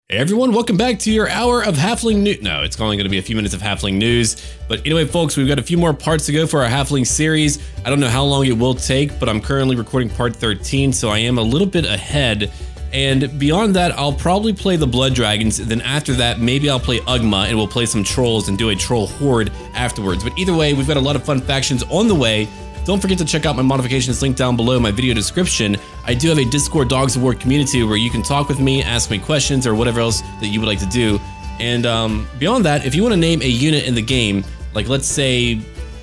Hey everyone, welcome back to your hour of Halfling news. No, it's only going to be a few minutes of Halfling news. But anyway, folks, we've got a few more parts to go for our Halfling series. I don't know how long it will take, but I'm currently recording part 13, so I am a little bit ahead. And beyond that, I'll probably play the Blood Dragons. Then after that, maybe I'll play Ugma and we'll play some trolls and do a troll horde afterwards. But either way, we've got a lot of fun factions on the way. Don't forget to check out my modifications link down below in my video description. I do have a Discord Dogs of War community where you can talk with me, ask me questions, or whatever else that you would like to do. And beyond that, if you want to name a unit in the game, like let's say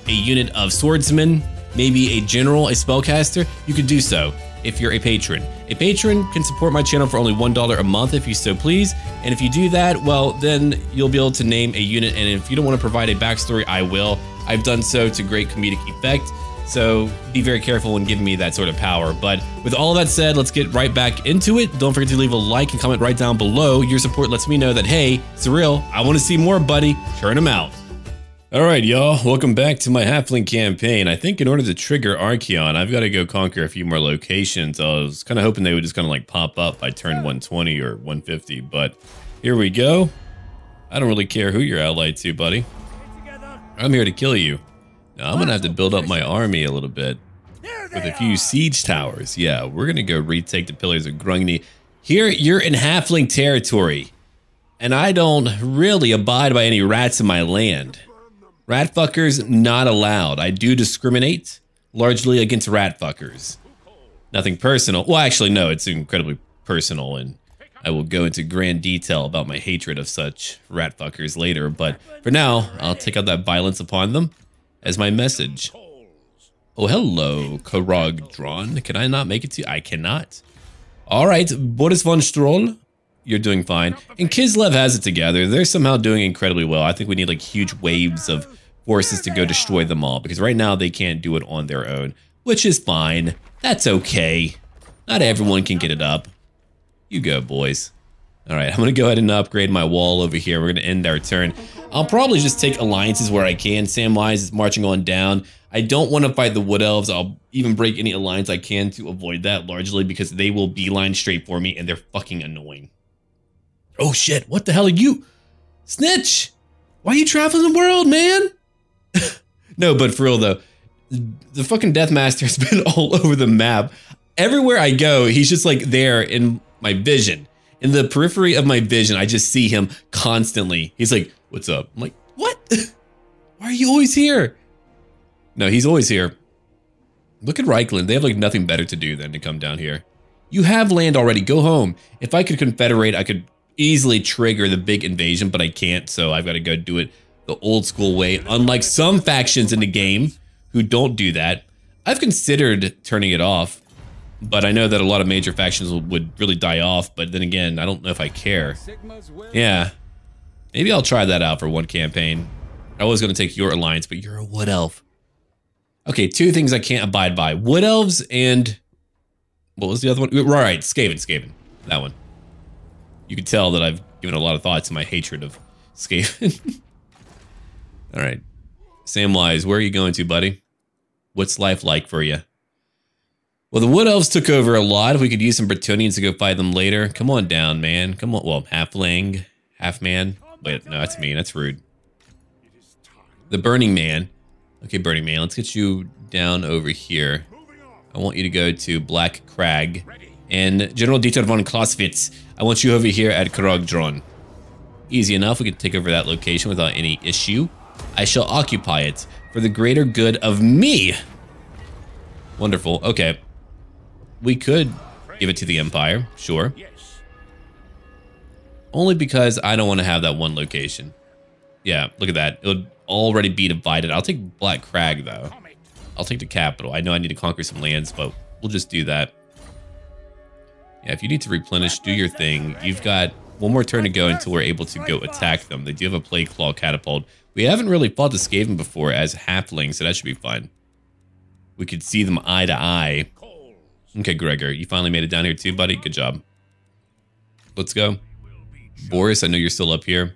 a unit of swordsmen, maybe a general, a spellcaster, you could do so if you're a patron. A patron can support my channel for only $1 a month if you so please. And if you do that, well, then you'll be able to name a unit. And if you don't want to provide a backstory, I will. I've done so to great comedic effect. So be very careful when giving me that sort of power. But with all that said, let's get right back into it. Don't forget to leave a like and comment right down below. Your support lets me know that, hey, Surreal, I want to see more, buddy. Churn them out. All right, y'all. Welcome back to my Halfling campaign. I think in order to trigger Archeon, I've got to go conquer a few more locations. I was kind of hoping they would just kind of like pop up by turn 120 or 150, but here we go. I don't really care who you're allied to, buddy. I'm here to kill you. Now, I'm going to have to build up my army a little bit with a few siege towers. Yeah, we're going to go retake the Pillars of Grungni. Here, you're in Halfling territory, and I don't really abide by any rats in my land. Rat fuckers not allowed. I do discriminate largely against rat fuckers. Nothing personal. Well, actually, no, it's incredibly personal, and I will go into grand detail about my hatred of such rat fuckers later. But for now, I'll take out that violence upon them as my message. Oh, hello, Karogdron. Can I not make it to you? I cannot. All right, Boris von Stroll, you're doing fine. And Kislev has it together. They're somehow doing incredibly well. I think we need like huge waves of forces to go destroy them all, because right now they can't do it on their own, which is fine. That's okay. Not everyone can get it up. You go, boys. All right, I'm going to go ahead and upgrade my wall over here. We're going to end our turn. I'll probably just take alliances where I can. Samwise is marching on down. I don't want to fight the Wood Elves. I'll even break any alliance I can to avoid that, largely because they will beeline straight for me and they're fucking annoying. Oh shit, what the hell are you? Snitch! Why are you traveling the world, man? No, but for real though, the fucking Deathmaster has been all over the map. Everywhere I go, he's just like there in my vision. In the periphery of my vision, I just see him constantly. He's like, what's up? I'm like, what? Why are you always here? No, he's always here. Look at Reichland. They have like nothing better to do than to come down here. You have land already. Go home. If I could confederate, I could easily trigger the big invasion, but I can't. So I've got to go do it the old school way. Unlike some factions in the game who don't do that. I've considered turning it off, but I know that a lot of major factions would really die off. But then again, I don't know if I care. Yeah. Maybe I'll try that out for one campaign. I was going to take your alliance, but you're a Wood Elf. Okay, two things I can't abide by. Wood Elves and... what was the other one? Right, Skaven. That one. You can tell that I've given a lot of thought to my hatred of Skaven. All right. Samwise, where are you going to, buddy? What's life like for you? Well, the Wood Elves took over a lot. If we could use some Bretonnians to go fight them later. Come on down, man. Come on. Well, halfling, half man. Wait, no, that's mean. That's rude. The Burning Man. Okay, Burning Man, let's get you down over here. I want you to go to Black Crag. And General Dieter von Clausewitz, I want you over here at Karogdron. Easy enough. We can take over that location without any issue. I shall occupy it for the greater good of me. Wonderful. Okay. We could give it to the Empire, sure. Only because I don't want to have that one location. Yeah, look at that. It would already be divided. I'll take Black Crag, though. I'll take the capital. I know I need to conquer some lands, but we'll just do that. Yeah, if you need to replenish, do your thing. You've got one more turn to go until we're able to go attack them. They do have a Plague Claw catapult. We haven't really fought the Skaven before as halflings, so that should be fun. We could see them eye to eye. Okay, Gregor, you finally made it down here too, buddy. Good job. Let's go. Boris, I know you're still up here. Do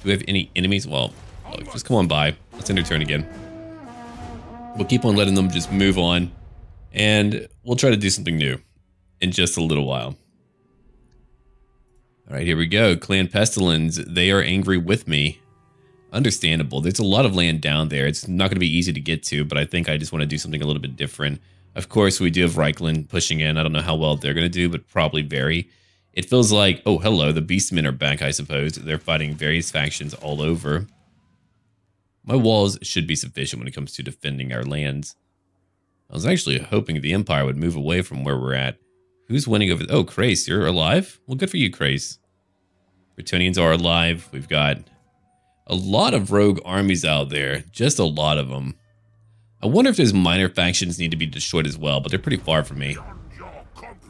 we have any enemies? Well, look, just come on by. Let's end our turn again. We'll keep on letting them just move on. And we'll try to do something new in just a little while. All right, here we go. Clan Pestilence, they are angry with me. Understandable. There's a lot of land down there. It's not going to be easy to get to, but I think I just want to do something a little bit different. Of course, we do have Reichland pushing in. I don't know how well they're going to do, but probably very. It feels like, oh, hello, the Beastmen are back, I suppose. They're fighting various factions all over. My walls should be sufficient when it comes to defending our lands. I was actually hoping the Empire would move away from where we're at. Who's winning over... Oh, Krace, you're alive? Well, good for you, Krace. Bretonians are alive. We've got a lot of rogue armies out there. Just a lot of them. I wonder if those minor factions need to be destroyed as well, but they're pretty far from me.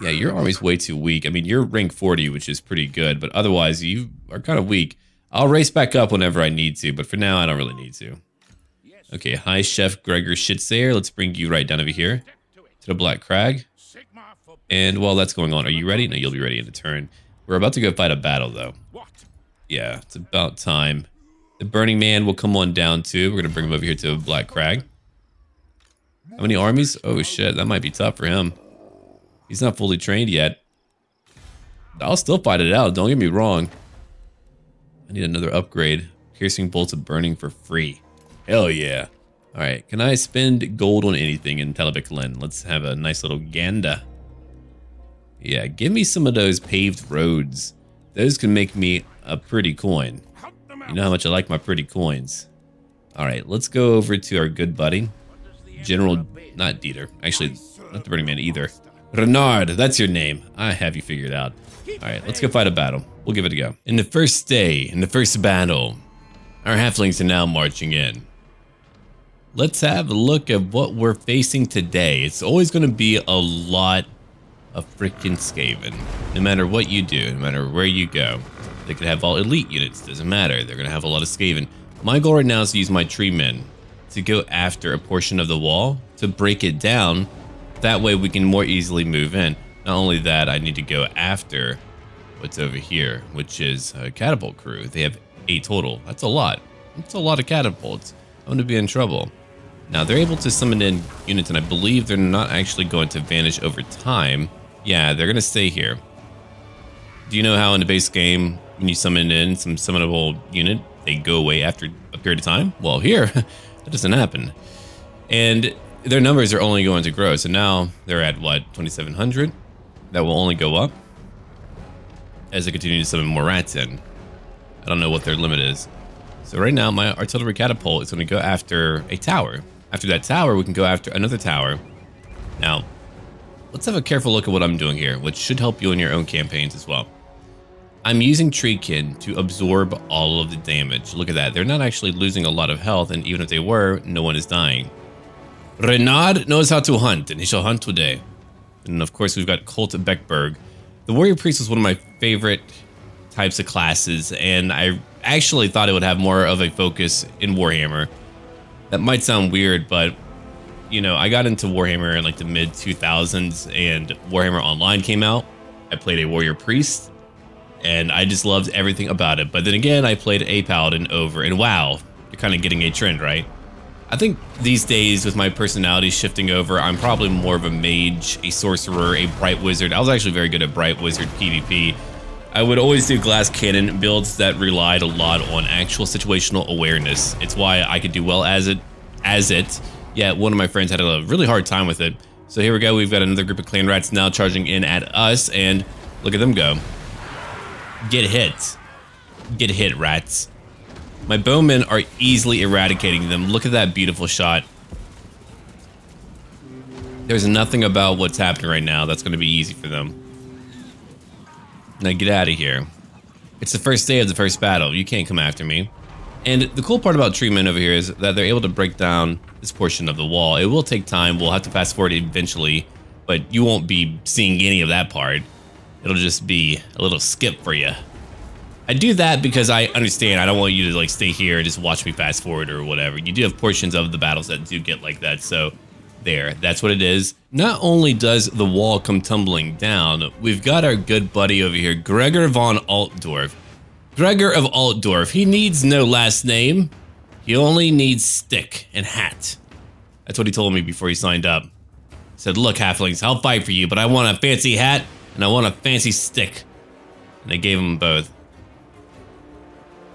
Yeah, your army's way too weak. I mean, you're rank 40, which is pretty good, but otherwise you are kind of weak. I'll race back up whenever I need to, but for now, I don't really need to. Okay, hi, Chef Gregor Schitzayer. Let's bring you right down over here to the Black Crag. And while that's going on, are you ready? No, you'll be ready in a turn. We're about to go fight a battle, though. Yeah, it's about time. The Burning Man will come on down, too. We're going to bring him over here to Black Crag. How many armies? Oh, shit, that might be tough for him. He's not fully trained yet. I'll still fight it out, don't get me wrong. I need another upgrade. Piercing bolts of burning for free. Hell yeah. Alright, can I spend gold on anything in Telebik? Let's have a nice little ganda. Yeah, give me some of those paved roads. Those can make me a pretty coin. You know how much I like my pretty coins. Alright, let's go over to our good buddy. General, not Dieter. Actually, not the Burning Man either. Renard, that's your name. I have you figured out. Alright, let's go fight a battle. We'll give it a go. In the first day, in the first battle, our halflings are now marching in. Let's have a look at what we're facing today. It's always going to be a lot of freaking Skaven. No matter what you do, no matter where you go. They could have all elite units, doesn't matter. They're going to have a lot of Skaven. My goal right now is to use my tree men to go after a portion of the wall, to break it down. That way we can more easily move in. Not only that, I need to go after what's over here, which is a catapult crew. They have 8 total. That's a lot. That's a lot of catapults. I'm going to be in trouble. Now, they're able to summon in units, and I believe they're not actually going to vanish over time. Yeah, they're going to stay here. Do you know how in the base game, when you summon in some summonable unit, they go away after a period of time? Well, here, that doesn't happen. And their numbers are only going to grow. So now they're at, what, 2,700? That will only go up as they continue to summon more rats in. I don't know what their limit is. So right now, my artillery catapult is going to go after a tower. After that tower, we can go after another tower. Now, let's have a careful look at what I'm doing here, which should help you in your own campaigns as well. I'm using Treekin to absorb all of the damage. Look at that. They're not actually losing a lot of health, and even if they were, no one is dying. Renard knows how to hunt, and he shall hunt today. And of course, we've got Colt Beckberg. The Warrior Priest was one of my favorite types of classes, and I actually thought it would have more of a focus in Warhammer. That might sound weird, but you know, I got into Warhammer in like the mid 2000s, and Warhammer Online came out. I played a Warrior Priest, and I just loved everything about it. But then again, I played a Paladin over, and wow, you're kind of getting a trend, right? I think these days, with my personality shifting over, I'm probably more of a mage, a sorcerer, a bright wizard. I was actually very good at bright wizard PvP. I would always do glass cannon builds that relied a lot on actual situational awareness. It's why I could do well as it. Yet one of my friends had a really hard time with it. So here we go. We've got another group of clan rats now charging in at us, and look at them go. Get hit. Get hit, rats. My bowmen are easily eradicating them. Look at that beautiful shot. There's nothing about what's happening right now that's going to be easy for them. Now get out of here. It's the first day of the first battle. You can't come after me. And the cool part about treatment over here is that they're able to break down this portion of the wall. It will take time. We'll have to fast forward eventually, but you won't be seeing any of that part. It'll just be a little skip for you. I do that because I understand I don't want you to like stay here and just watch me fast forward or whatever. You do have portions of the battles that do get like that, so there, that's what it is. Not only does the wall come tumbling down, we've got our good buddy over here, Gregor von Altdorf. Gregor of Altdorf, he needs no last name. He only needs stick and hat. That's what he told me before he signed up. He said, look, halflings, I'll fight for you, but I want a fancy hat and I want a fancy stick. And they gave him both.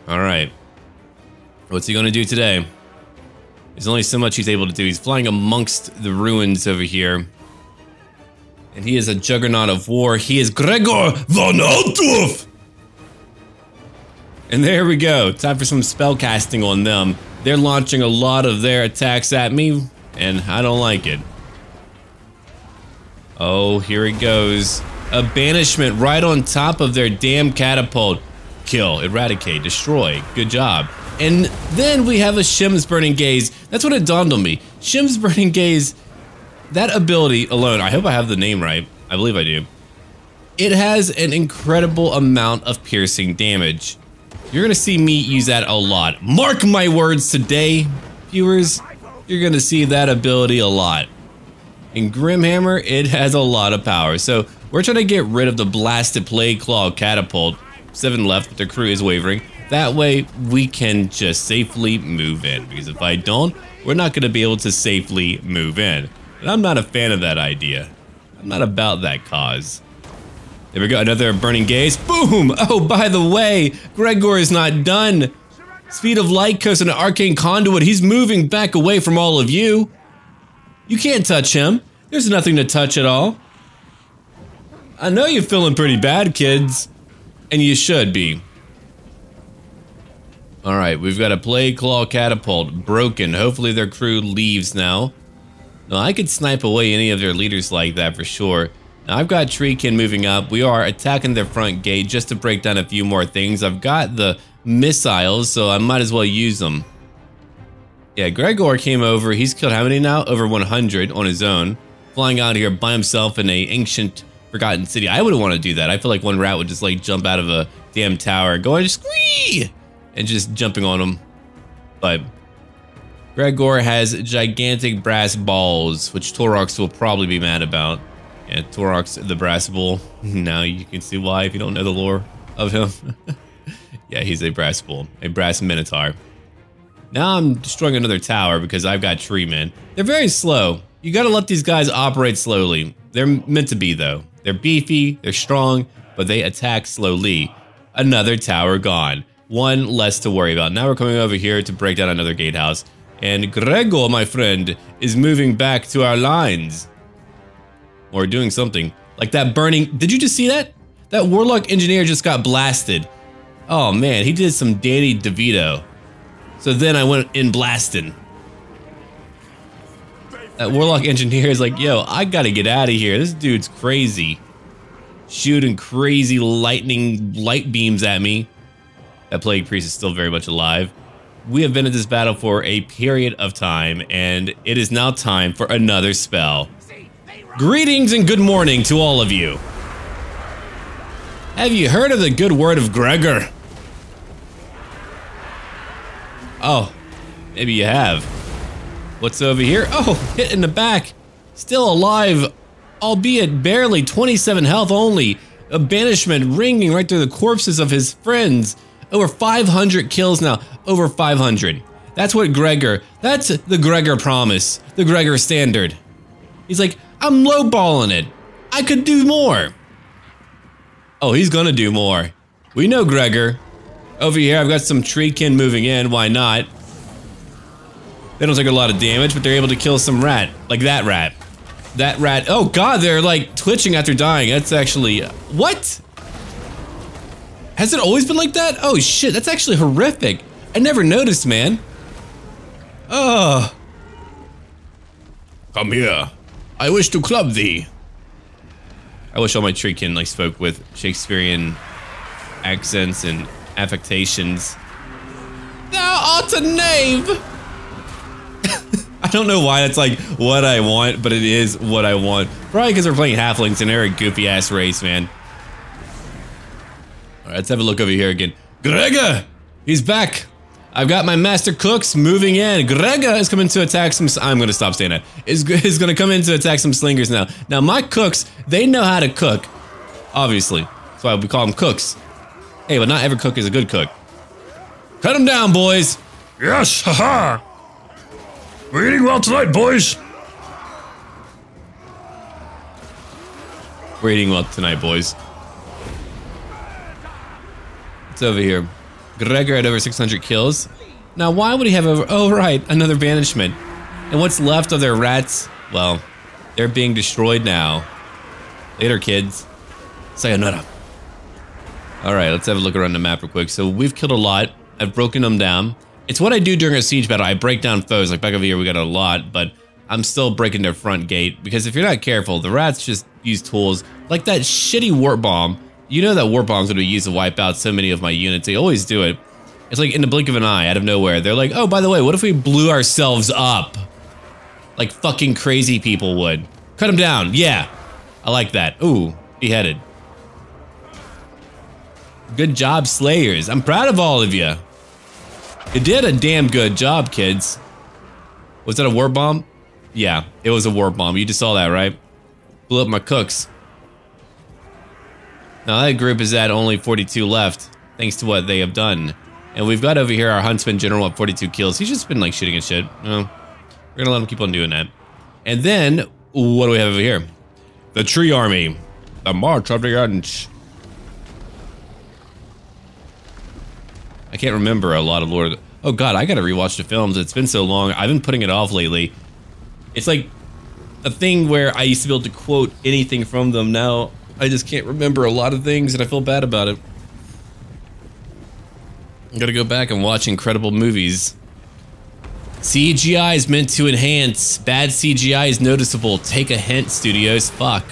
Alright. What's he gonna do today? There's only so much he's able to do. He's flying amongst the ruins over here. And he is a juggernaut of war. He is Gregor von Altdorf! And there we go. Time for some spell casting on them. They're launching a lot of their attacks at me, and I don't like it. Oh, here it goes. A banishment right on top of their damn catapult. Kill, eradicate, destroy. Good job. And then we have a Shim's Burning Gaze. That's what it dawned on me. Shim's Burning Gaze, that ability alone, I hope I have the name right. I believe I do. It has an incredible amount of piercing damage. You're gonna see me use that a lot. Mark my words today, viewers. You're gonna see that ability a lot. In Grimhammer, it has a lot of power. So we're trying to get rid of the blasted Plague Claw catapult. 7 left, but their crew is wavering. That way, we can just safely move in. Because if I don't, we're not gonna be able to safely move in. And I'm not a fan of that idea. I'm not about that cause. There we go, another Burning Gaze. Boom! Oh, by the way, Gregor is not done. Speed of Light Coast and an Arcane Conduit. He's moving back away from all of you. You can't touch him. There's nothing to touch at all. I know you're feeling pretty bad, kids. And you should be. Alright, we've got a Plague Claw catapult. Broken. Hopefully their crew leaves now. No, I could snipe away any of their leaders like that for sure. Now I've got Treekin moving up. We are attacking their front gate just to break down a few more things. I've got the missiles, so I might as well use them. Yeah, Gregor came over. He's killed how many now? Over 100 on his own. Flying out here by himself in a ancient forgotten city. I wouldn't want to do that. I feel like one rat would just like jump out of a damn tower, going squee, and just jumping on him. But Gregor has gigantic brass balls, which Torox will probably be mad about. Yeah, Torox the brass bull. Now you can see why if you don't know the lore of him. Yeah, he's a brass bull, a brass minotaur. Now I'm destroying another tower because I've got tree men. They're very slow. You gotta let these guys operate slowly. They're meant to be though. They're beefy, they're strong, but they attack slowly. Another tower gone. One less to worry about. Now we're coming over here to break down another gatehouse. And Gregor, my friend, is moving back to our lines. Or doing something. Like that burning... Did you just see that? That Warlock Engineer just got blasted. Oh man, he did some Danny DeVito. So then I went in blasting. That Warlock Engineer is like, yo, I gotta get out of here. This dude's crazy. Shooting crazy lightning light beams at me. That Plague Priest is still very much alive. We have been in this battle for a period of time, and it is now time for another spell. Greetings and good morning to all of you. Have you heard of the good word of Gregor? Oh, maybe you have. What's over here? Oh, hit in the back. Still alive, albeit barely 27 health only. A banishment ringing right through the corpses of his friends. Over 500 kills now. Over 500. That's what Gregor, that's the Gregor promise. The Gregor standard. He's like, I'm lowballing it. I could do more. Oh, he's gonna do more. We know Gregor. Over here, I've got some treekin moving in. Why not? They don't take a lot of damage, but they're able to kill some rat. Like that rat. That rat. Oh god, they're like twitching after dying. That's actually... What? Has it always been like that? Oh shit, that's actually horrific. I never noticed, man. Oh. Come here. I wish to club thee. I wish all my treekin like spoke with Shakespearean accents and affectations. Thou art a knave! I don't know why that's like what I want, but it is what I want. Probably because we're playing Halflings and they're a goofy ass race, man. Alright, let's have a look over here again. Gregor! He's back! I've got my master cooks moving in. Gregor is coming to attack some... I'm gonna stop saying that. Is gonna come in to attack some slingers now. Now my cooks, they know how to cook. Obviously. That's why we call them cooks. Hey, but not every cook is a good cook. Cut them down, boys! Yes, haha! We're eating well tonight, boys! We're eating well tonight, boys. It's over here. Gregor had over 600 kills. Now, why would he have over... Oh, right, another banishment. And what's left of their rats? Well, they're being destroyed now. Later, kids. Sayonara. All right, let's have a look around the map real quick. So we've killed a lot. I've broken them down. It's what I do during a siege battle. I break down foes. Like back over here, we got a lot, but I'm still breaking their front gate because if you're not careful, the rats just use tools like that shitty warp bomb. You know that warp bomb's gonna be used to wipe out so many of my units. They always do it. It's like in the blink of an eye, out of nowhere. They're like, oh, by the way, what if we blew ourselves up? Like fucking crazy people would. Cut them down. Yeah, I like that. Ooh, beheaded. Good job, Slayers. I'm proud of all of you. You did a damn good job, kids. Was that a warp bomb? Yeah, it was a warp bomb. You just saw that, right? Blew up my cooks. Now that group is at only 42 left, thanks to what they have done. And we've got over here our Huntsman General at 42 kills. He's just been like shooting at shit. We're gonna let him keep on doing that. And then, what do we have over here? The Tree Army. The March of the Unch. I can't remember a lot of Lord. Oh god, I gotta rewatch the films. It's been so long. I've been putting it off lately. It's like a thing where I used to be able to quote anything from them. Now I just can't remember a lot of things and I feel bad about it. I gotta go back and watch incredible movies. CGI is meant to enhance. Bad CGI is noticeable. Take a hint, studios. Fuck.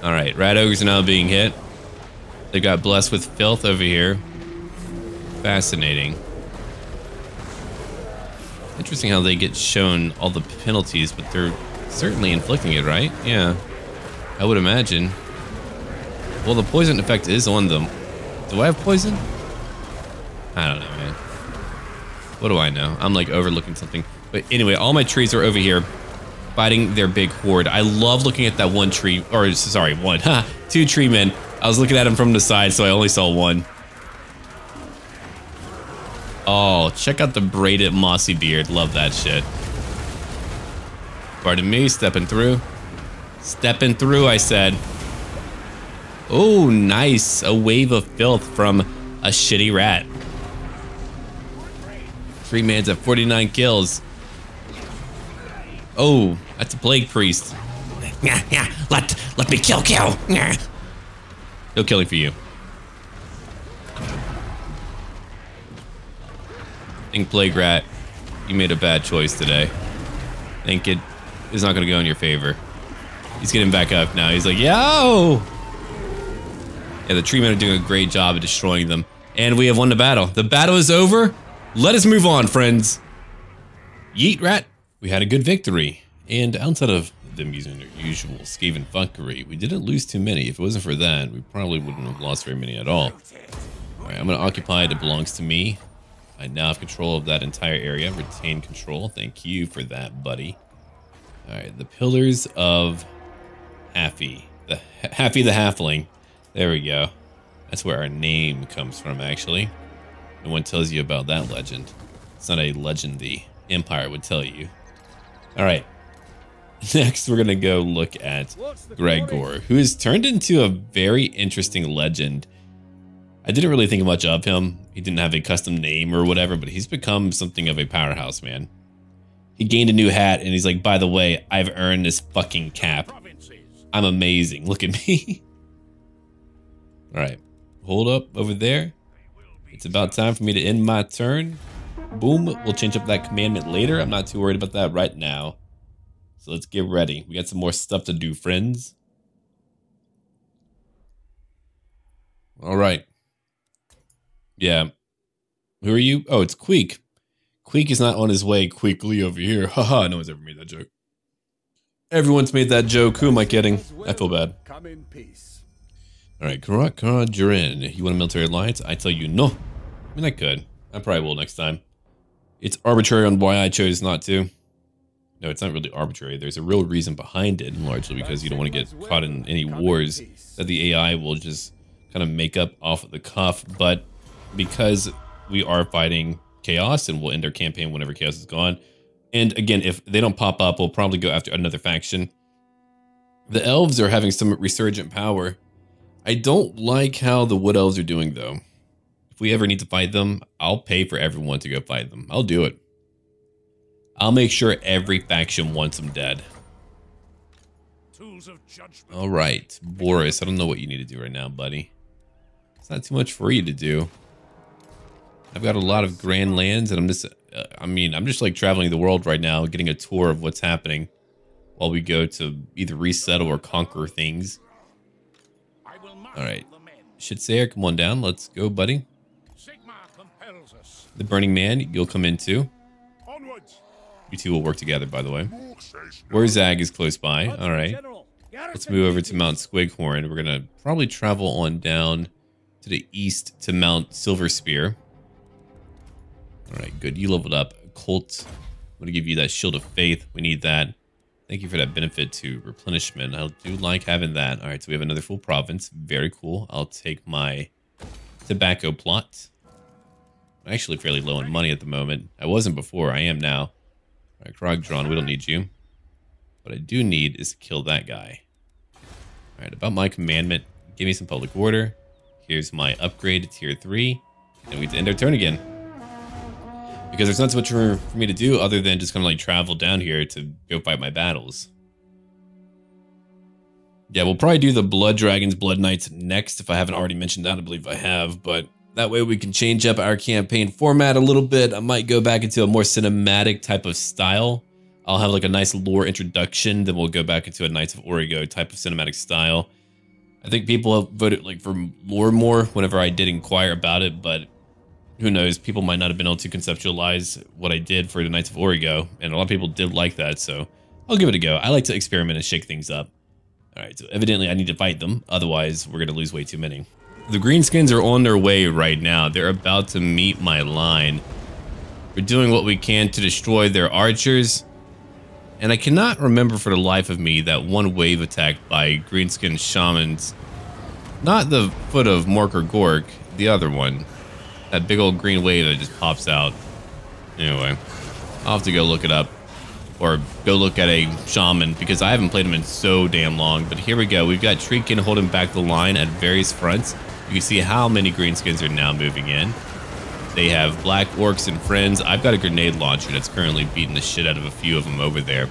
Alright, Rat Ogres are now being hit. They got blessed with filth over here. Fascinating. Interesting how they get shown all the penalties, but they're certainly inflicting it, right? Yeah, I would imagine. Well, the poison effect is on them. Do I have poison? I don't know, man. What do I know? I'm like overlooking something. But anyway, all my trees are over here fighting their big horde. I love looking at that one tree, or sorry, one, two tree men. I was looking at him from the side, so I only saw one. Oh, check out the braided mossy beard. Love that shit. Pardon me, stepping through. Stepping through, I said. Oh, nice. A wave of filth from a shitty rat. Tree man's at 49 kills. Oh, that's a plague priest. Yeah, let me kill. No killing for you. I think Plague Rat, you made a bad choice today. I think it is not going to go in your favor. He's getting back up now. He's like, yo! Yeah, the tree men are doing a great job of destroying them. And we have won the battle. The battle is over. Let us move on, friends. Yeet, Rat. We had a good victory. And outside of them using their usual Skaven fuckery, we didn't lose too many. If it wasn't for that, we probably wouldn't have lost very many at all. Alright, I'm going to occupy it. It belongs to me. I now have control of that entire area. Retain control. Thank you for that, buddy. Alright, the Pillars of Haffy. Haffy the Halfling. There we go. That's where our name comes from, actually. No one tells you about that legend. It's not a legend the Empire would tell you. Alright. Next, we're going to go look at Gregor, who has turned into a very interesting legend. I didn't really think much of him. He didn't have a custom name or whatever, but he's become something of a powerhouse, man. He gained a new hat, and he's like, by the way, I've earned this fucking cap. I'm amazing. Look at me. Alright. Hold up over there. It's about time for me to end my turn. Boom. We'll change up that commandment later. I'm not too worried about that right now. So let's get ready. We got some more stuff to do, friends. All right. Yeah. Who are you? Oh, it's Queek. Queek is not on his way quickly over here. Haha, no one's ever made that joke. Everyone's made that joke. Who am I kidding? I feel bad. Come in peace. All right, Jiren. You want a military alliance? I tell you no. I mean, I could. I probably will next time. It's arbitrary on why I chose not to. No, it's not really arbitrary. There's a real reason behind it, largely because you don't want to get caught in any wars that the AI will just kind of make up off of the cuff. But because we are fighting chaos and we'll end our campaign whenever chaos is gone. And again, if they don't pop up, we'll probably go after another faction. The elves are having some resurgent power. I don't like how the Wood Elves are doing, though. If we ever need to fight them, I'll pay for everyone to go fight them. I'll do it. I'll make sure every faction wants them dead. All right, Boris, I don't know what you need to do right now, buddy. It's not too much for you to do. I've got a lot of grand lands, and I'm just like traveling the world right now, getting a tour of what's happening while we go to either resettle or conquer things. All right, Shitsayer, come on down. Let's go, buddy. The Burning Man, you'll come in too. You two will work together, by the way. Warzag is close by. All right. Let's move over to Mount Squighorn. We're going to probably travel on down to the east to Mount Silverspear. All right, good. You leveled up. Colt, I'm going to give you that Shield of Faith. We need that. Thank you for that benefit to replenishment. I do like having that. All right, so we have another full province. Very cool. I'll take my tobacco plot. I'm actually fairly low on money at the moment. I wasn't before. I am now. All right, Krogdron, we don't need you. What I do need is to kill that guy. All right, about my commandment, give me some public order. Here's my upgrade to tier 3. And we get to end our turn again. Because there's not so much for me to do other than just kind of like travel down here to go fight my battles. Yeah, we'll probably do the Blood Dragons, Blood Knights next if I haven't already mentioned that. I believe I have, but that way we can change up our campaign format a little bit. I might go back into a more cinematic type of style. I'll have like a nice lore introduction, then we'll go back into a Knights of Origo type of cinematic style. I think people have voted like for lore more whenever I did inquire about it, but who knows, people might not have been able to conceptualize what I did for the Knights of Origo, and a lot of people did like that, so I'll give it a go. I like to experiment and shake things up. Alright, so evidently I need to fight them, otherwise we're going to lose way too many. The Greenskins are on their way right now. They're about to meet my line. We're doing what we can to destroy their archers, and I cannot remember for the life of me that one wave attack by Greenskin Shamans. Not the foot of Mork or Gork, the other one. That big old green wave that just pops out. Anyway, I'll have to go look it up. Or go look at a shaman, because I haven't played him in so damn long. But here we go. We've got Treekin holding back the line at various fronts. You can see how many Greenskins are now moving in. They have Black Orcs and friends. I've got a grenade launcher that's currently beating the shit out of a few of them over there.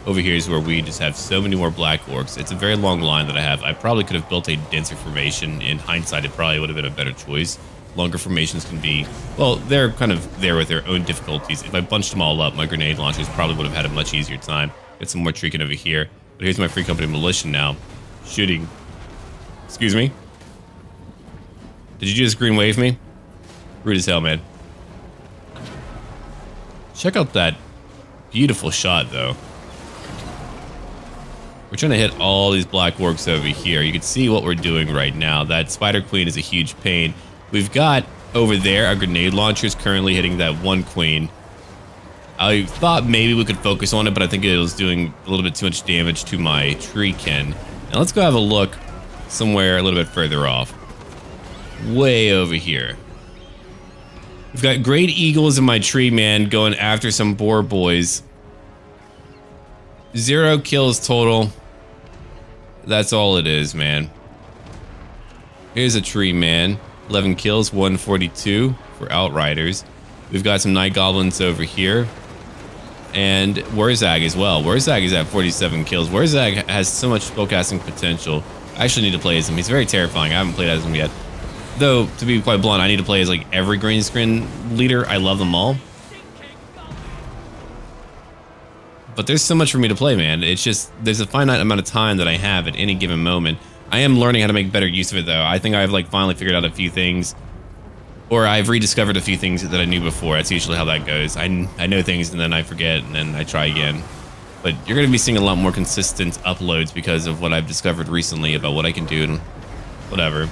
Over here is where we just have so many more Black Orcs. It's a very long line that I have. I probably could have built a denser formation. In hindsight, it probably would have been a better choice. Longer formations can be, well, they're kind of there with their own difficulties. If I bunched them all up, my grenade launchers probably would have had a much easier time. Get some more Treekin over here. But here's my Free Company Militia now. Shooting. Excuse me? Did you just green wave me? Rude as hell, man. Check out that beautiful shot, though. We're trying to hit all these Black Orcs over here. You can see what we're doing right now. That Spider Queen is a huge pain. We've got over there our grenade launchers currently hitting that one queen. I thought maybe we could focus on it, but I think it was doing a little bit too much damage to my Treekin. Now let's go have a look somewhere a little bit further off. Way over here. We've got Great Eagles in my tree, man, going after some boar boys. 0 kills total. That's all it is, man. Here's a tree, man. 11 kills, 142 for Outriders. We've got some Night Goblins over here. And Warzag as well. Warzag is at 47 kills. Warzag has so much spellcasting potential. I actually need to play as him. He's very terrifying. I haven't played as him yet. Though, to be quite blunt, I need to play as like every green screen leader. I love them all. But there's so much for me to play, man. It's just, there's a finite amount of time that I have at any given moment. I am learning how to make better use of it, though. I think I've like finally figured out a few things. Or I've rediscovered a few things that I knew before. That's usually how that goes. I know things and then I forget and then I try again. But you're going to be seeing a lot more consistent uploads because of what I've discovered recently about what I can do and whatever.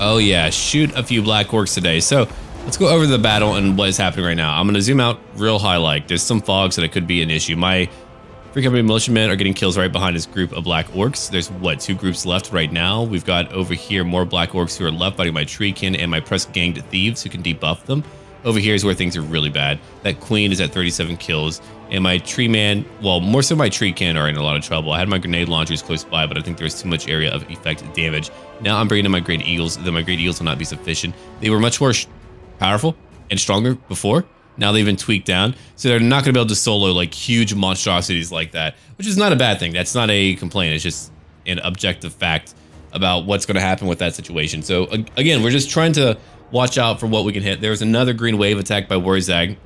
Oh yeah, shoot a few Black Orcs today. So let's go over the battle and what is happening right now. I'm going to zoom out real high. Like there's some fog, so that could be an issue. My Free Company Militiamen are getting kills right behind this group of Black Orcs. There's what, 2 groups left right now. We've got over here more Black Orcs who are left fighting my Treekin and my press ganged thieves who can debuff them. over here is where things are really bad. That queen is at 37 kills. And my tree man, well, more so my tree cannon are in a lot of trouble. I had my grenade launchers close by, but I think there was too much area of effect damage. Now I'm bringing in my great eagles, though my great eagles will not be sufficient. They were much more powerful and stronger before. Now they've been tweaked down, so they're not going to be able to solo like huge monstrosities like that, which is not a bad thing. That's not a complaint. It's just an objective fact about what's going to happen with that situation. So again, we're just trying to watch out for what we can hit. There's another green wave attack by Warzag.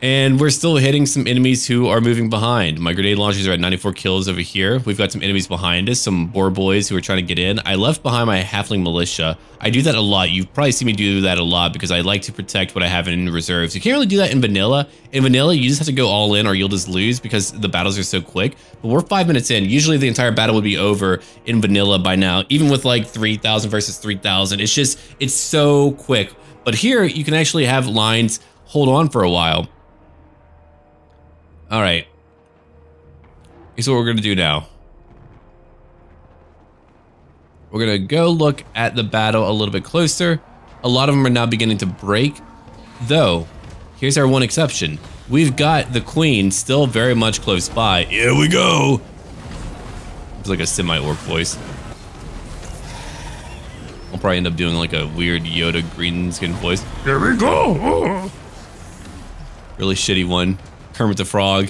And we're still hitting some enemies who are moving behind. My grenade launchers are at 94 kills over here. We've got some enemies behind us, some boar boys who are trying to get in. I left behind my halfling militia. I do that a lot. You've probably seen me do that a lot because I like to protect what I have in reserves. You can't really do that in vanilla. In vanilla, you just have to go all in or you'll just lose because the battles are so quick. But we're 5 minutes in. Usually the entire battle would be over in vanilla by now, even with like 3,000 versus 3,000. It's just, it's so quick. But here you can actually have lines hold on for a while. All right, here's what we're gonna do now. We're gonna go look at the battle a little bit closer. A lot of them are now beginning to break, though. Here's our one exception. We've got the queen still very much close by. Here we go. It's like a semi-orc voice. I'll probably end up doing like a weird Yoda green skin voice. Here we go. Really shitty one. Kermit the Frog.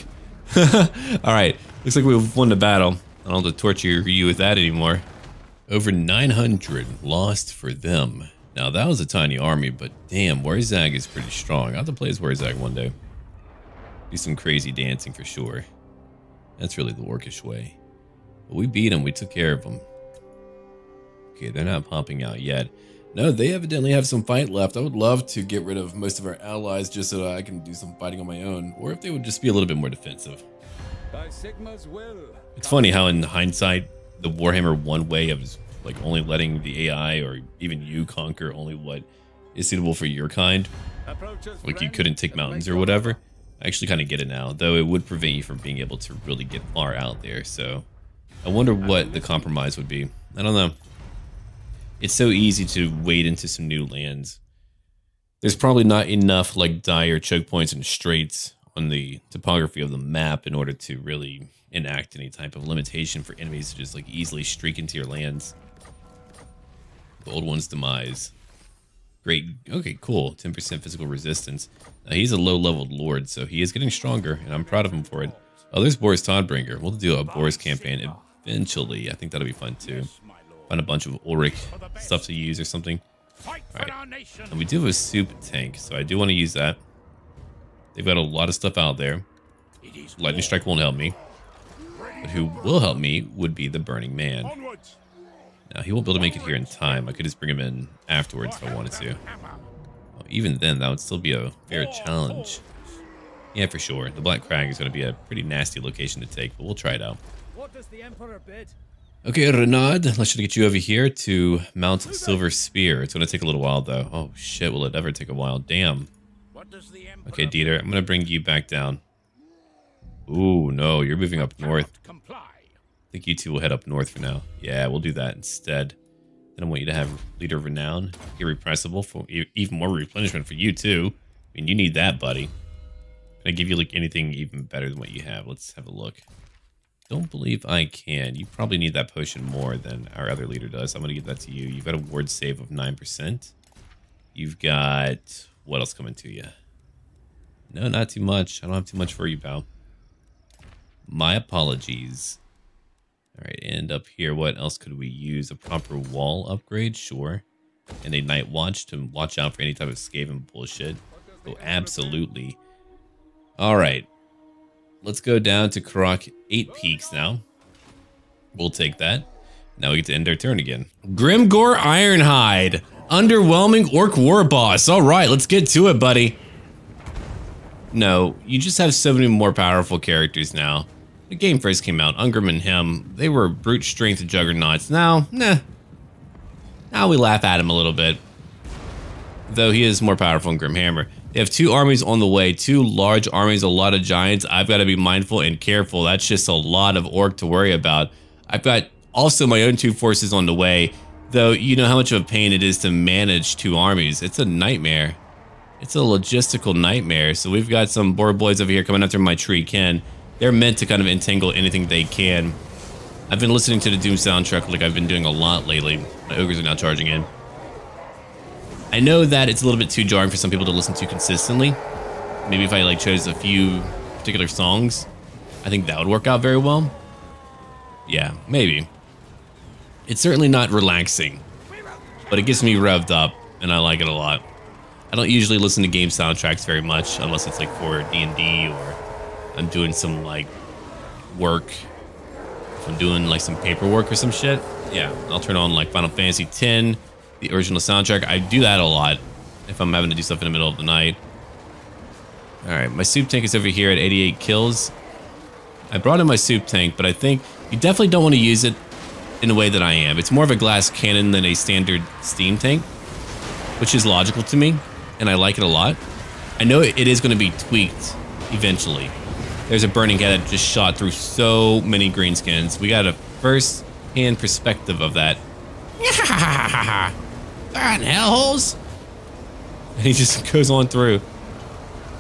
All right, looks like we've won the battle. I don't have to torture you with that anymore. Over 900 lost for them. Now that was a tiny army, but damn, Warzag is pretty strong. I'll have to play as Warzag one day. Do some crazy dancing for sure. That's really the orcish way. But we beat them, we took care of them. Okay, they're not popping out yet. No, they evidently have some fight left. I would love to get rid of most of our allies just so that I can do some fighting on my own. Or if they would just be a little bit more defensive. It's funny how in hindsight, the Warhammer 1 way of like only letting the AI or even you conquer only what is suitable for your kind. Like you couldn't take mountains or whatever. I actually kind of get it now, though it would prevent you from being able to really get far out there. So I wonder what the compromise would be. I don't know. It's so easy to wade into some new lands. There's probably not enough like dire choke points and straits on the topography of the map in order to really enact any type of limitation for enemies to just like easily streak into your lands. The old one's demise. Great. Okay, cool. 10% physical resistance. Now, he's a low-leveled lord, so he is getting stronger, and I'm proud of him for it. Oh, there's Boris Todbringer. We'll do a Boris campaign eventually. I think that'll be fun too. Find a bunch of OGRE stuff to use or something. Alright, and we do have a soup tank, so I do want to use that. They've got a lot of stuff out there. Lightning Strike won't help me. But who will help me would be the Burning Man. Now, he won't be able to make it here in time. I could just bring him in afterwards if I wanted to. Well, even then, that would still be a fair challenge. Yeah, for sure. The Black Crag is going to be a pretty nasty location to take, but we'll try it out. What does the Emperor bid? Okay, Renaud, let's try to get you over here to mount Silver Spear. It's going to take a little while, though. Oh, shit, will it ever take a while? Damn. Okay, Dieter, I'm going to bring you back down. Ooh, no, you're moving up north. I think you two will head up north for now. Yeah, we'll do that instead. Then I want you to have Leader of Renown, Irrepressible, for even more replenishment for you, too. I mean, you need that, buddy. Can I give you, like, anything even better than what you have? Let's have a look. Don't believe I can. You probably need that potion more than our other leader does. I'm going to give that to you. You've got a ward save of 9%. You've got... what else coming to you? No, not too much. I don't have too much for you, pal. My apologies. All right, and up here, what else could we use? A proper wall upgrade? Sure. And a night watch to watch out for any type of Skaven bullshit. Oh, absolutely. All right. Let's go down to Karak 8 Peaks now. We'll take that. Now we get to end our turn again. Grimgore Ironhide. Underwhelming Orc War Boss. All right, let's get to it, buddy. No, you just have so many more powerful characters now. The game first came out, Ungrim and him, they were brute strength juggernauts. Now, nah. Now we laugh at him a little bit. Though he is more powerful than Grimhammer. They have 2 armies on the way, 2 large armies, a lot of giants. I've got to be mindful and careful. That's just a lot of orc to worry about. I've got also my own 2 forces on the way. Though you know how much of a pain it is to manage 2 armies. It's a nightmare. It's a logistical nightmare. So we've got some boar boys over here coming after my tree Ken. They're meant to kind of entangle anything they can. I've been listening to the Doom soundtrack like I've been doing a lot lately. My ogres are now charging in. I know that it's a little bit too jarring for some people to listen to consistently. Maybe if I like chose a few particular songs, I think that would work out very well. Yeah, maybe. It's certainly not relaxing, but it gets me revved up and I like it a lot. I don't usually listen to game soundtracks very much unless it's like for D&D or I'm doing some like work. If I'm doing like some paperwork or some shit, yeah, I'll turn on like Final Fantasy X, the original soundtrack. I do that a lot if I'm having to do stuff in the middle of the night. All right, my soup tank is over here at 88 kills. I brought in my soup tank, but I think you definitely don't want to use it in the way that I am. It's more of a glass cannon than a standard steam tank, which is logical to me, and I like it a lot. I know it is going to be tweaked eventually. There's a burning head that just shot through so many greenskins. We got a first-hand perspective of that. Darn hellholes! And he just goes on through.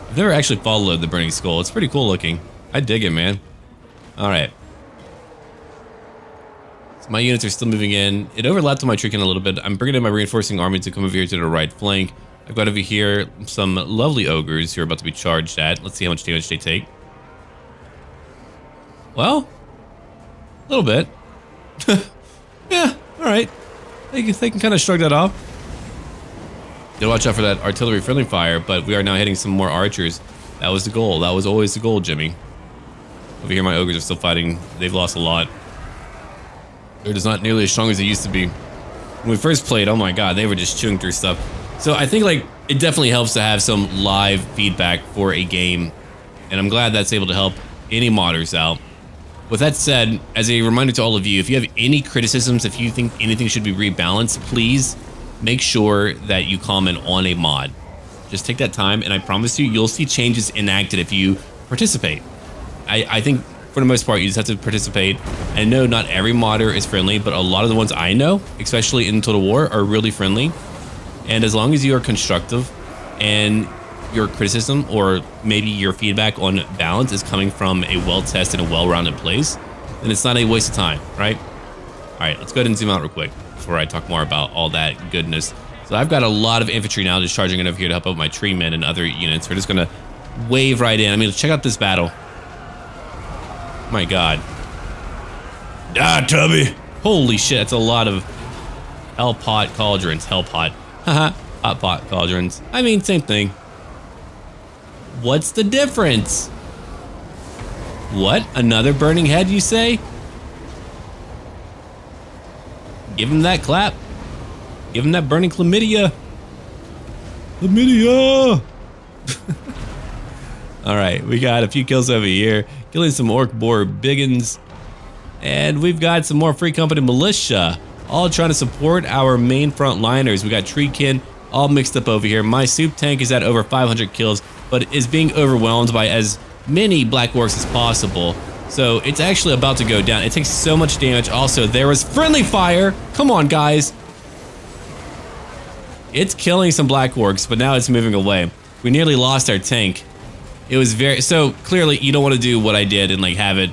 I've never actually followed the burning skull. It's pretty cool looking. I dig it, man. All right. So my units are still moving in. It overlapped on my tree cannon a little bit. I'm bringing in my reinforcing army to come over here to the right flank. I've got over here some lovely ogres who are about to be charged at. Let's see how much damage they take. Well, a little bit. Yeah, all right. They can kind of shrug that off. Gotta watch out for that artillery friendly fire, but we are now hitting some more archers. That was the goal. That was always the goal, Jimmy. Over here, my ogres are still fighting. They've lost a lot. They're just not nearly as strong as they used to be. When we first played, oh my god, they were just chewing through stuff. So I think like it definitely helps to have some live feedback for a game, and I'm glad that's able to help any modders out. With that said, as a reminder to all of you, if you have any criticisms, if you think anything should be rebalanced, please make sure that you comment on a mod. Just take that time, and I promise you, you'll see changes enacted if you participate. I think for the most part, you just have to participate. I know not every modder is friendly, but a lot of the ones I know, especially in Total War, are really friendly. And as long as you are constructive and your criticism or maybe your feedback on balance is coming from a well-tested and well-rounded place, then it's not a waste of time, right? All right, let's go ahead and zoom out real quick before I talk more about all that goodness. So I've got a lot of infantry now just charging in over here to help out my tree men and other units. We're just gonna wave right in. I mean, check out this battle. My god. Die, Tubby. Holy shit, that's a lot of hell pot cauldrons. Hell pot. Haha. Hot pot cauldrons. I mean, same thing. What's the difference? What? Another burning head, you say? Give him that clap. Give him that burning chlamydia. Chlamydia! Alright, we got a few kills over here. Killing some orc boar biggins. And we've got some more Free Company militia. All trying to support our main front liners. We got Treekin all mixed up over here. My soup tank is at over 500 kills, but is being overwhelmed by as many black orcs as possible. So it's actually about to go down. It takes so much damage. Also, there was friendly fire. Come on, guys. It's killing some black orcs, but now it's moving away. We nearly lost our tank. It was very, so clearly you don't want to do what I did and like have it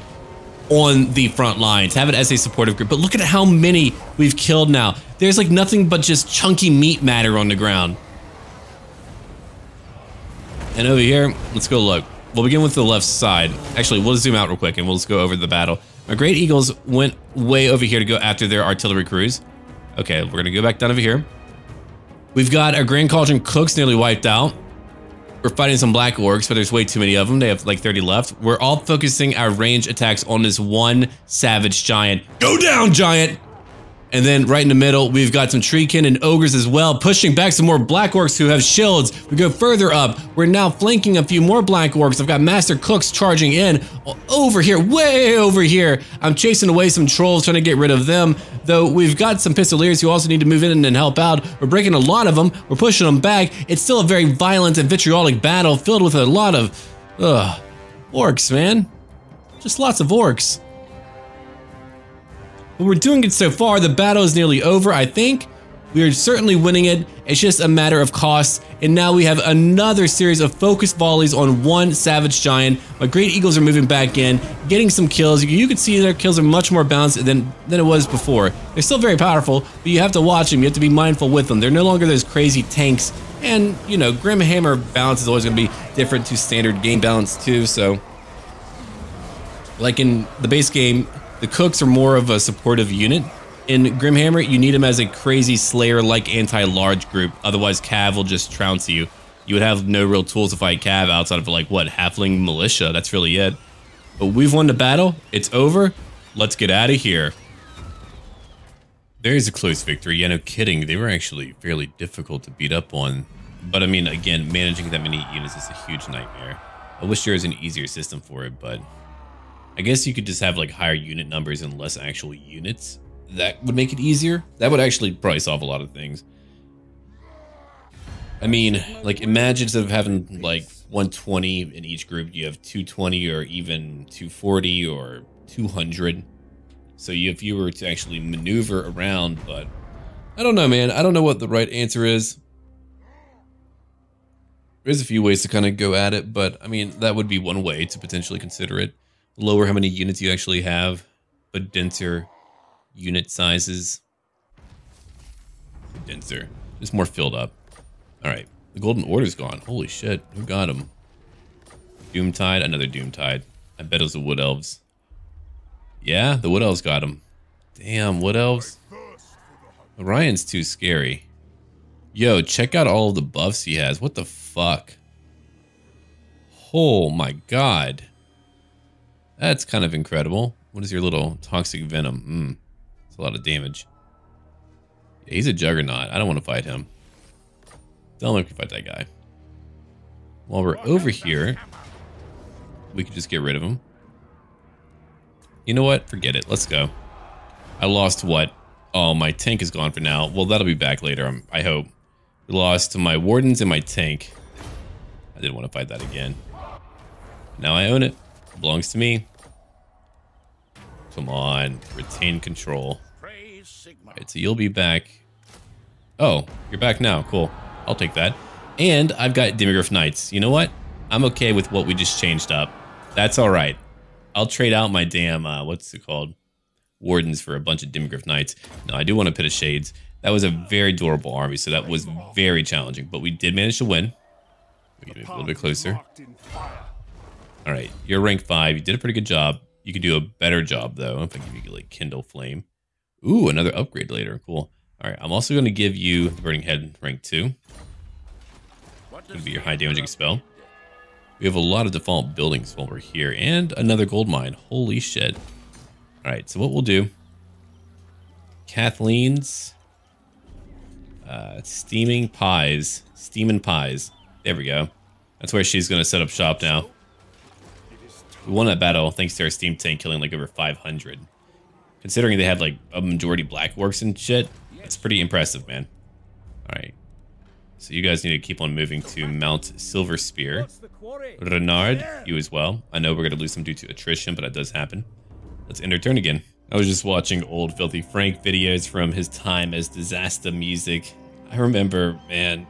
on the front lines, have it as a supportive group. But look at how many we've killed now. There's like nothing but just chunky meat matter on the ground. And over here, let's go look. We'll begin with the left side. Actually, we'll zoom out real quick and we'll just go over the battle. My Great Eagles went way over here to go after their artillery crews. Okay, we're gonna go back down over here. We've got our Grand Cauldron cooks nearly wiped out. We're fighting some black orcs, but there's way too many of them. They have like 30 left. We're all focusing our range attacks on this one savage giant. Go down, giant! And then right in the middle, we've got some Treekin and ogres as well, pushing back some more black orcs who have shields. We go further up. We're now flanking a few more black orcs. I've got master cooks charging in over here, way over here. I'm chasing away some trolls, trying to get rid of them. Though we've got some pistoliers who also need to move in and help out. We're breaking a lot of them. We're pushing them back. It's still a very violent and vitriolic battle filled with a lot of orcs, man. Just lots of orcs. But we're doing it so far. The battle is nearly over, I think. We are certainly winning it. It's just a matter of cost. And now we have another series of focused volleys on one savage giant. My great eagles are moving back in, getting some kills. You can see their kills are much more balanced than it was before. They're still very powerful, but you have to watch them. You have to be mindful with them. They're no longer those crazy tanks. And, you know, Grimhammer balance is always going to be different to standard game balance too. So, like in the base game, the cooks are more of a supportive unit. In Grimhammer, you need him as a crazy slayer-like anti-large group. Otherwise, Cav will just trounce you. You would have no real tools to fight Cav outside of, like, what, Halfling militia. That's really it. But we've won the battle. It's over. Let's get out of here. There's a close victory. Yeah, no kidding. They were actually fairly difficult to beat up on. But, I mean, again, managing that many units is a huge nightmare. I wish there was an easier system for it, but I guess you could just have, like, higher unit numbers and less actual units. That would make it easier. That would actually probably solve a lot of things. I mean, like, imagine instead of having like 120 in each group, you have 220 or even 240 or 200. So if you were to actually maneuver around, but I don't know, man. I don't know what the right answer is. There's a few ways to kind of go at it, but I mean, that would be one way to potentially consider it. Lower how many units you actually have, but denser unit sizes. Denser. Just more filled up. Alright. The Golden Order's gone. Holy shit. Who got him? Doomtide? Another Doomtide. I bet it was the Wood Elves. Yeah, the Wood Elves got him. Damn, Wood Elves. Orion's too scary. Yo, check out all of the buffs he has. What the fuck? Oh my god. That's kind of incredible. What is your little toxic venom? It's a lot of damage. Yeah, he's a juggernaut. I don't want to fight him. Don't let me fight that guy. While we're over here, we could just get rid of him. You know what? Forget it. Let's go. I lost what? Oh, my tank is gone for now. Well, that'll be back later, I hope. We lost my wardens and my tank. I didn't want to fight that again. Now I own it. It belongs to me. Come on. Retain control. Alright, so you'll be back. Oh, you're back now. Cool. I'll take that. And I've got Demigryph Knights. You know what? I'm okay with what we just changed up. That's alright. I'll trade out my damn, what's it called? Wardens for a bunch of Demigryph Knights. No, I do want a Pit of Shades. That was a very durable army, so that was very challenging. But we did manage to win. We can move a little bit closer. Alright, you're rank 5. You did a pretty good job. You could do a better job, though, if I give you, like, Kindle Flame. Ooh, another upgrade later. Cool. Alright, I'm also going to give you the Burning Head rank 2. It's going to be your high damaging spell. We have a lot of default buildings while we're here. And another gold mine. Holy shit. Alright, so what we'll do. Kathleen's Steaming Pies. Steamin' Pies. There we go. That's where she's going to set up shop now. We won that battle thanks to our steam tank killing like over 500. Considering they had like a majority black works and shit, that's pretty impressive, man. Alright. So you guys need to keep on moving to Mount Silver Spear. Renard, you as well. I know we're going to lose some due to attrition, but that does happen. Let's end our turn again. I was just watching old Filthy Frank videos from his time as Disaster Music. I remember, man,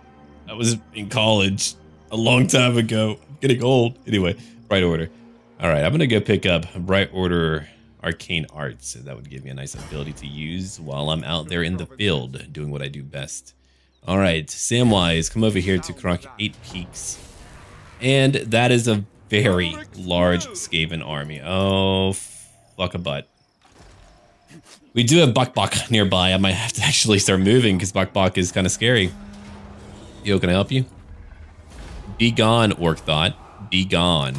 I was in college a long time ago. Getting old. Anyway, Bright Order. Alright, I'm going to go pick up Bright Order Arcane Arts. That would give me a nice ability to use while I'm out there in the field doing what I do best. Alright, Samwise, come over here to Croc 8 Peaks. And that is a very large Skaven army. Oh, fuck a butt. We do have Bok nearby. I might have to actually start moving because Bok is kind of scary. Yo, can I help you? Be gone, Orc Thought. Be gone.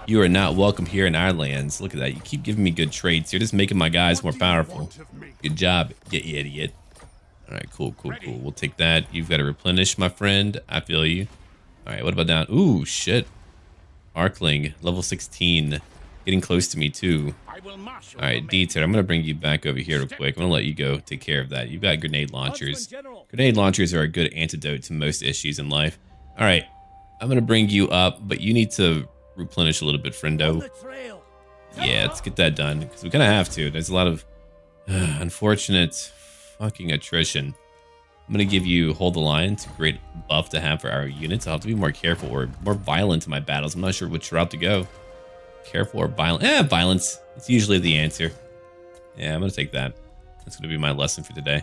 You are not welcome here in our lands. Look at that. You keep giving me good traits. You're just making my guys more powerful. Good job, you idiot. Alright, cool. We'll take that. You've got to replenish, my friend. I feel you. Alright, what about down? Ooh, shit. Arkling, level 16. Getting close to me, too. Alright, D-Ter, I'm going to bring you back over here real quick. I'm going to let you go take care of that. You've got grenade launchers. Grenade launchers are a good antidote to most issues in life. Alright, I'm going to bring you up, but you need to replenish a little bit, friendo. Yeah, let's get that done, because we kind of have to. There's a lot of Unfortunate fucking attrition. I'm going to give you Hold the Line. It's a great buff to have for our units. I'll have to be more careful or more violent in my battles. I'm not sure which route to go. Careful or violent? Violence. It's usually the answer. Yeah, I'm going to take that. That's going to be my lesson for today.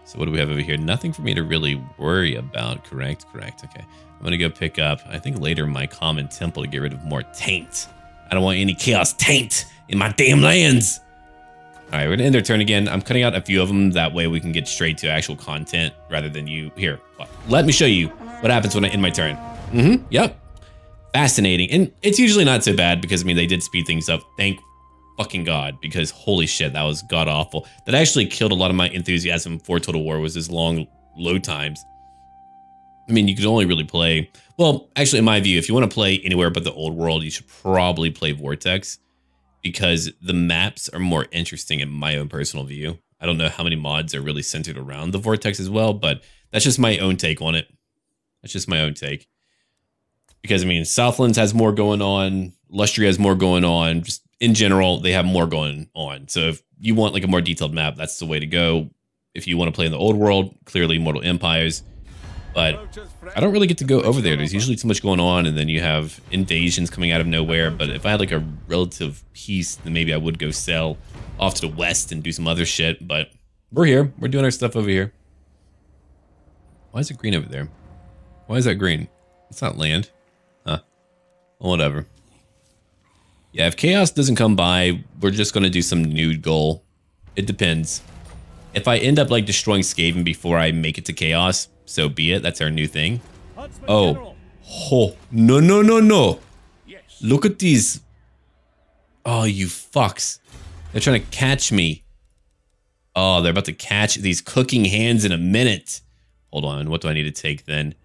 So what do we have over here? Nothing for me to really worry about. Correct. Okay. I'm going to go pick up, I think later, my common temple to get rid of more taint. I don't want any chaos taint in my damn lands. All right, we're going to end their turn again. I'm cutting out a few of them. That way we can get straight to actual content rather than you. Here, let me show you what happens when I end my turn. Yep. Fascinating. And it's usually not so bad because, I mean, they did speed things up. Thank fucking God, because holy shit, that was god awful. That actually killed a lot of my enthusiasm for Total War, was his long load times. I mean, you could only really play, well, actually, in my view, if you want to play anywhere but the old world, you should probably play Vortex, because the maps are more interesting in my own personal view. I don't know how many mods are really centered around the Vortex as well, but that's just my own take on it. That's just my own take. Because, I mean, Southlands has more going on. Lustria has more going on. Just in general, they have more going on. So if you want like a more detailed map, that's the way to go. If you want to play in the old world, clearly Mortal Empires. But I don't really get to go over there. There's usually too much going on, and then you have invasions coming out of nowhere. But if I had like a relative peace, then maybe I would go sail off to the west and do some other shit. But we're here. We're doing our stuff over here. Why is it green over there? Why is that green? It's not land. Huh. Well, whatever. Yeah, if chaos doesn't come by, we're just going to do some nude goal. It depends. If I end up like destroying Skaven before I make it to chaos, so be it. That's our new thing. Oh. Oh. No. Yes. Look at these. Oh, you fucks. They're trying to catch me. Oh, they're about to catch these cooking hands in a minute. Hold on. What do I need to take then?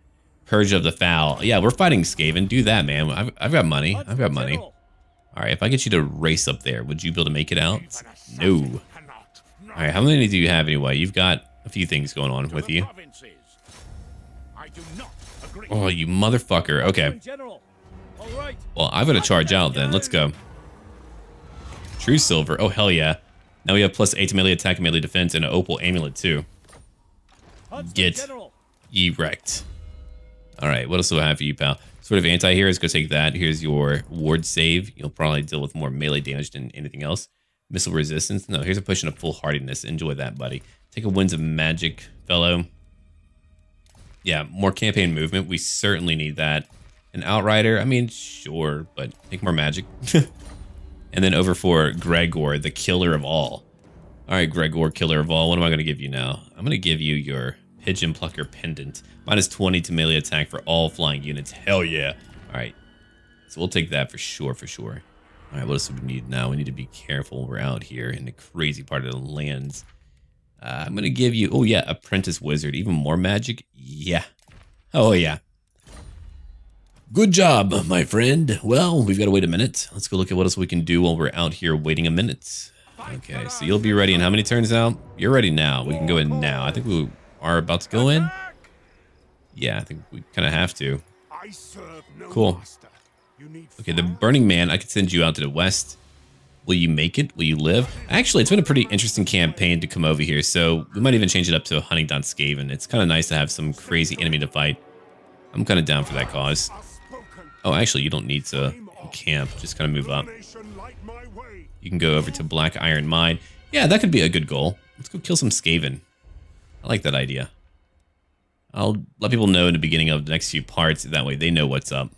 Purge of the Foul. Yeah, we're fighting Skaven. Do that, man. I've got money. I've got money. All right, if I get you to race up there, would you be able to make it out? No. All right, how many do you have anyway? You've got a few things going on with you. Oh, you motherfucker. Okay. Well, I've got to charge out then. Let's go. True Silver. Oh, hell yeah. Now we have +8 to melee attack and melee defense and an opal amulet too. Get wrecked. All right, what else do I have for you, pal? Sort of anti-heroes, go take that. Here's your ward save. You'll probably deal with more melee damage than anything else. Missile resistance. No, here's a potion of foolhardiness. Enjoy that, buddy. Take a Winds of Magic, fellow. Yeah, more campaign movement. We certainly need that. An Outrider, I mean, sure, but take more magic. And then over for Gregor, the killer of all. All right, Gregor, killer of all. What am I going to give you now? I'm going to give you your Pigeon Plucker Pendant. -20 to melee attack for all flying units. Hell yeah. All right. So we'll take that for sure, All right, what else do we need now? We need to be careful. We're out here in the crazy part of the lands. I'm going to give you, oh yeah, Apprentice Wizard. Even more magic? Yeah. Oh yeah. Good job, my friend. Well, we've got to wait a minute. Let's go look at what else we can do while we're out here waiting a minute. Okay, so you'll be ready in how many turns now? You're ready now. We can go in now. I think we are about to go in. Yeah, I think we kind of have to. Cool. Okay, the Burning Man, I could send you out to the west. Will you make it? Will you live? Actually, it's been a pretty interesting campaign to come over here, so we might even change it up to Hunting Down Skaven. It's kind of nice to have some crazy enemy to fight. I'm kind of down for that cause. Oh, actually, you don't need to camp. Just kind of move up. You can go over to Black Iron Mine. Yeah, that could be a good goal. Let's go kill some Skaven. I like that idea. I'll let people know in the beginning of the next few parts. That way they know what's up.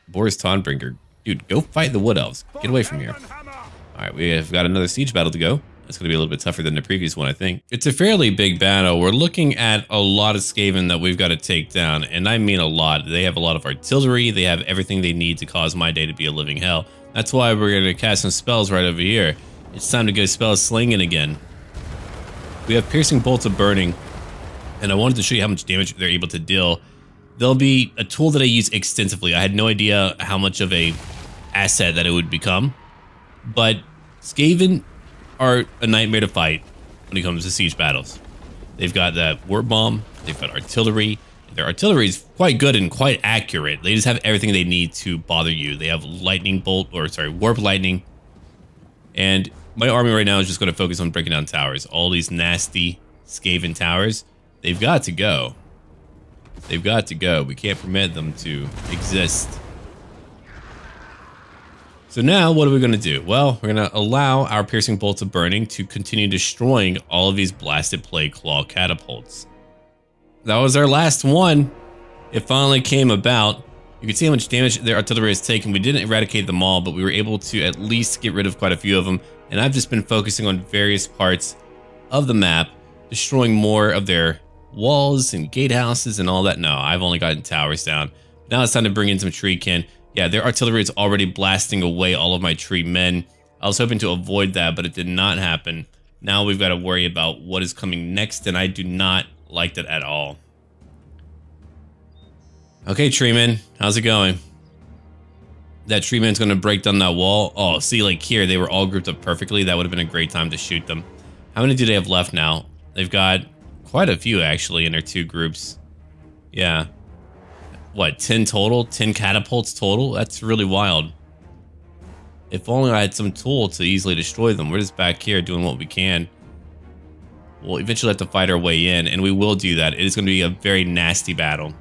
Boris Tonbrinker. Dude, go fight the Wood Elves. Get away from here. All right, we have got another siege battle to go. It's going to be a little bit tougher than the previous one, I think. It's a fairly big battle. We're looking at a lot of Skaven that we've got to take down, and I mean a lot. They have a lot of artillery. They have everything they need to cause my day to be a living hell. That's why we're going to cast some spells right over here. It's time to go spell slinging again. We have Piercing Bolts of Burning, and I wanted to show you how much damage they're able to deal. They'll be a tool that I use extensively. I had no idea how much of a asset that it would become, but Skaven are a nightmare to fight when it comes to siege battles. They've got that Warp Bomb, they've got artillery. Their artillery is quite good and quite accurate. They just have everything they need to bother you. They have Lightning Bolt, or sorry, Warp Lightning. And my army right now is just going to focus on breaking down towers. All these nasty Skaven towers, they've got to go. They've got to go. We can't permit them to exist. So now what are we going to do? Well, we're going to allow our piercing bolts of burning to continue destroying all of these blasted plague claw catapults. That was our last one. It finally came about. You can see how much damage their artillery has taken. We didn't eradicate them all, but we were able to at least get rid of quite a few of them. And I've just been focusing on various parts of the map, destroying more of their walls and gatehouses and all that. No, I've only gotten towers down. Now it's time to bring in some treekin. Yeah, their artillery is already blasting away all of my tree men. I was hoping to avoid that, but it did not happen. Now we've got to worry about what is coming next, and I do not like that at all. Okay, treeman, how's it going? That treeman's going to break down that wall. Oh, see, like here, they were all grouped up perfectly. That would have been a great time to shoot them. How many do they have left now? They've got quite a few, actually, in their two groups. Yeah. What, 10 total? 10 catapults total? That's really wild. If only I had some tool to easily destroy them. We're just back here doing what we can. We'll eventually have to fight our way in, and we will do that. It is going to be a very nasty battle.